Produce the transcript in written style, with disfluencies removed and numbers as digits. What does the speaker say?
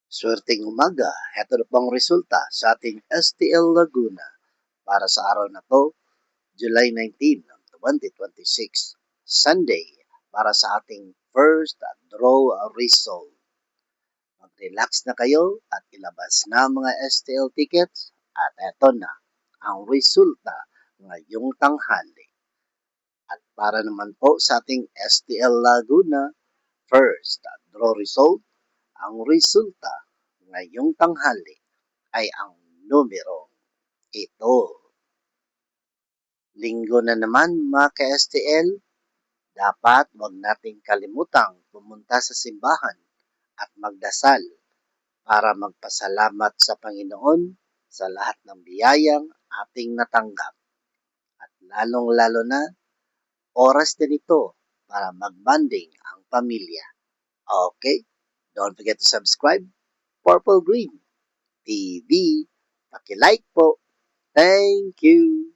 Swerteng umaga, heto na pang resulta sa ating STL Laguna para sa araw na to, July 19, 2026, Sunday, para sa ating first draw result. Mag-relax na kayo at ilabas na ang mga STL tickets at eto na ang resulta ngayong tanghali. At para naman po sa ating STL Laguna, first draw result, ang resulta ngayong tanghali ay ang numero ito. Linggo na naman mga ka-STL, dapat wag nating kalimutang pumunta sa simbahan at magdasal para magpasalamat sa Panginoon sa lahat ng biyayang ating natanggap. At lalong-lalo na, oras din ito para magbanding ang pamilya. Okay? Don't forget to subscribe, Purple Green TV. Paki-like po. Thank you.